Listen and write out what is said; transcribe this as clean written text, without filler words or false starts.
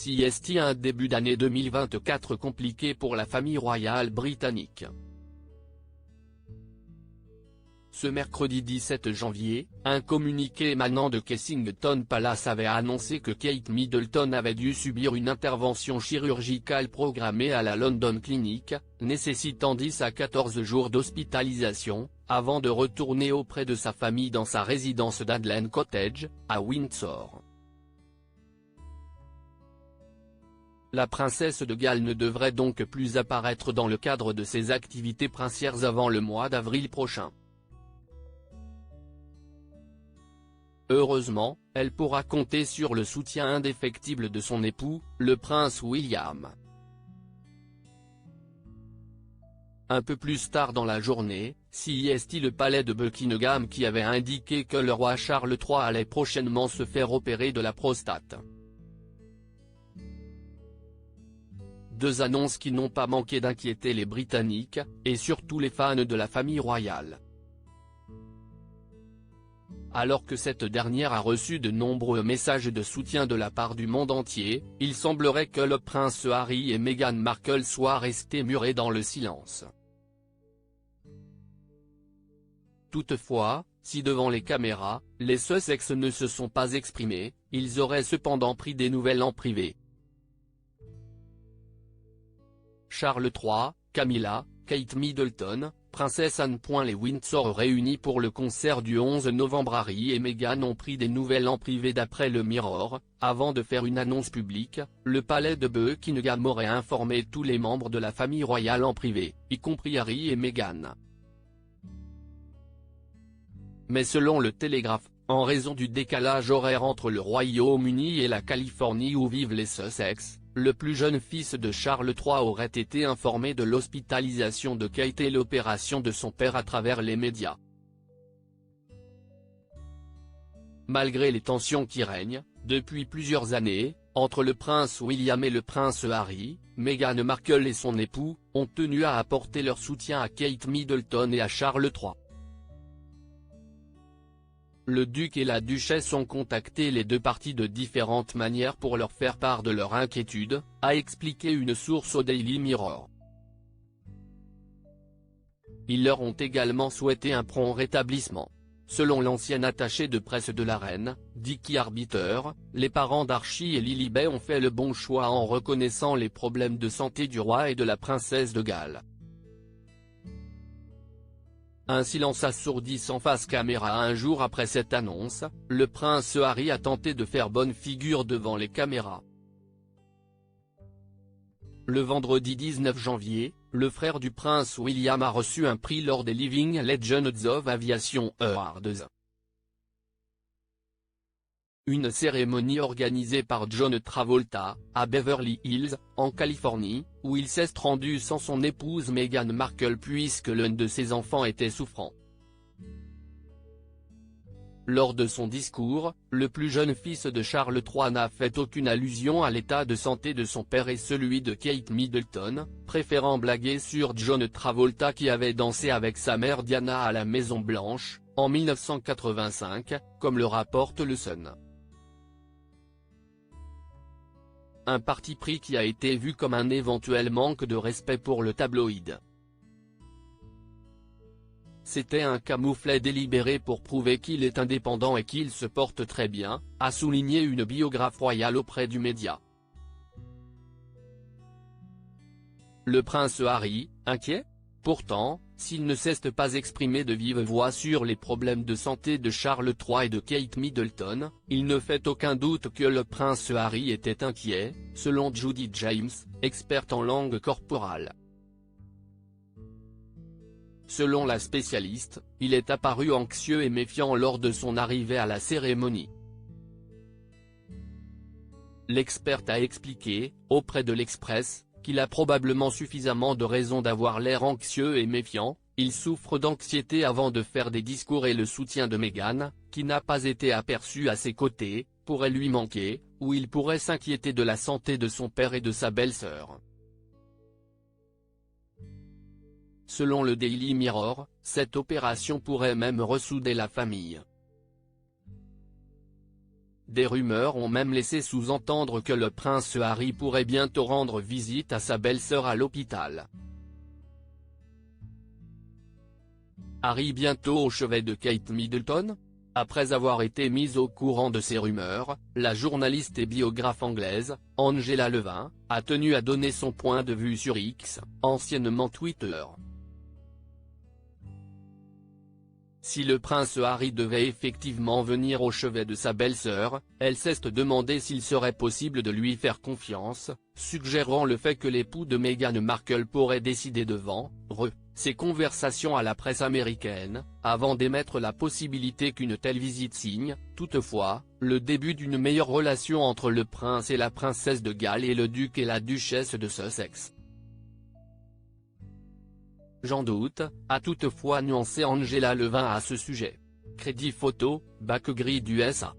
CST. Un début d'année 2024 compliqué pour la famille royale britannique. Ce mercredi 17 janvier, un communiqué émanant de Kensington Palace avait annoncé que Kate Middleton avait dû subir une intervention chirurgicale programmée à la London Clinic, nécessitant 10 à 14 jours d'hospitalisation, avant de retourner auprès de sa famille dans sa résidence d'Adelaide Cottage, à Windsor. La princesse de Galles ne devrait donc plus apparaître dans le cadre de ses activités princières avant le mois d'avril prochain. Heureusement, elle pourra compter sur le soutien indéfectible de son époux, le prince William. Un peu plus tard dans la journée, CST. Le palais de Buckingham qui avait indiqué que le roi Charles III allait prochainement se faire opérer de la prostate. Deux annonces qui n'ont pas manqué d'inquiéter les Britanniques, et surtout les fans de la famille royale. Alors que cette dernière a reçu de nombreux messages de soutien de la part du monde entier, il semblerait que le prince Harry et Meghan Markle soient restés murés dans le silence. Toutefois, si devant les caméras, les Sussex ne se sont pas exprimés, ils auraient cependant pris des nouvelles en privé. Charles III, Camilla, Kate Middleton, Princesse Anne. Les Windsor réunis pour le concert du 11 novembre. Harry et Meghan ont pris des nouvelles en privé d'après le Mirror. Avant de faire une annonce publique, le palais de Buckingham aurait informé tous les membres de la famille royale en privé, y compris Harry et Meghan. Mais selon le Télégraphe, en raison du décalage horaire entre le Royaume-Uni et la Californie où vivent les Sussex, le plus jeune fils de Charles III aurait été informé de l'hospitalisation de Kate et l'opération de son père à travers les médias. Malgré les tensions qui règnent, depuis plusieurs années, entre le prince William et le prince Harry, Meghan Markle et son époux, ont tenu à apporter leur soutien à Kate Middleton et à Charles III. Le duc et la duchesse ont contacté les deux parties de différentes manières pour leur faire part de leur inquiétude, a expliqué une source au Daily Mirror. Ils leur ont également souhaité un prompt rétablissement. Selon l'ancien attaché de presse de la reine, Dickie Arbiter, les parents d'Archie et Lilibet ont fait le bon choix en reconnaissant les problèmes de santé du roi et de la princesse de Galles. Un silence assourdissant face caméra. Un jour après cette annonce, le prince Harry a tenté de faire bonne figure devant les caméras. Le vendredi 19 janvier, le frère du prince William a reçu un prix lors des Living Legends of Aviation Awards. Une cérémonie organisée par John Travolta, à Beverly Hills, en Californie, où il s'est rendu sans son épouse Meghan Markle puisque l'un de ses enfants était souffrant. Lors de son discours, le plus jeune fils de Charles III n'a fait aucune allusion à l'état de santé de son père et celui de Kate Middleton, préférant blaguer sur John Travolta qui avait dansé avec sa mère Diana à la Maison Blanche, en 1985, comme le rapporte le Sun. Un parti pris qui a été vu comme un éventuel manque de respect pour le tabloïd. C'était un camouflet délibéré pour prouver qu'il est indépendant et qu'il se porte très bien, a souligné une biographe royale auprès du média. Le prince Harry, inquiet ? Pourtant, s'il ne s'est pas exprimé de vive voix sur les problèmes de santé de Charles III et de Kate Middleton, il ne fait aucun doute que le prince Harry était inquiet, selon Judy James, experte en langue corporale. Selon la spécialiste, il est apparu anxieux et méfiant lors de son arrivée à la cérémonie. L'experte a expliqué, auprès de l'Express, qu'il a probablement suffisamment de raisons d'avoir l'air anxieux et méfiant. Il souffre d'anxiété avant de faire des discours et le soutien de Meghan, qui n'a pas été aperçu à ses côtés, pourrait lui manquer, ou il pourrait s'inquiéter de la santé de son père et de sa belle-sœur. Selon le Daily Mirror, cette opération pourrait même ressouder la famille. Des rumeurs ont même laissé sous-entendre que le prince Harry pourrait bientôt rendre visite à sa belle-sœur à l'hôpital. Harry bientôt au chevet de Kate Middleton? Après avoir été mise au courant de ces rumeurs, la journaliste et biographe anglaise, Angela Levin, a tenu à donner son point de vue sur X, anciennement Twitter. Si le prince Harry devait effectivement venir au chevet de sa belle-sœur, elle s'est demandé s'il serait possible de lui faire confiance, suggérant le fait que l'époux de Meghan Markle pourrait décider devant ces conversations à la presse américaine, avant d'émettre la possibilité qu'une telle visite signe, toutefois, le début d'une meilleure relation entre le prince et la princesse de Galles et le duc et la duchesse de Sussex. J'en doute, a toutefois nuancé Angela Levin à ce sujet. Crédit photo, Backgrid USA.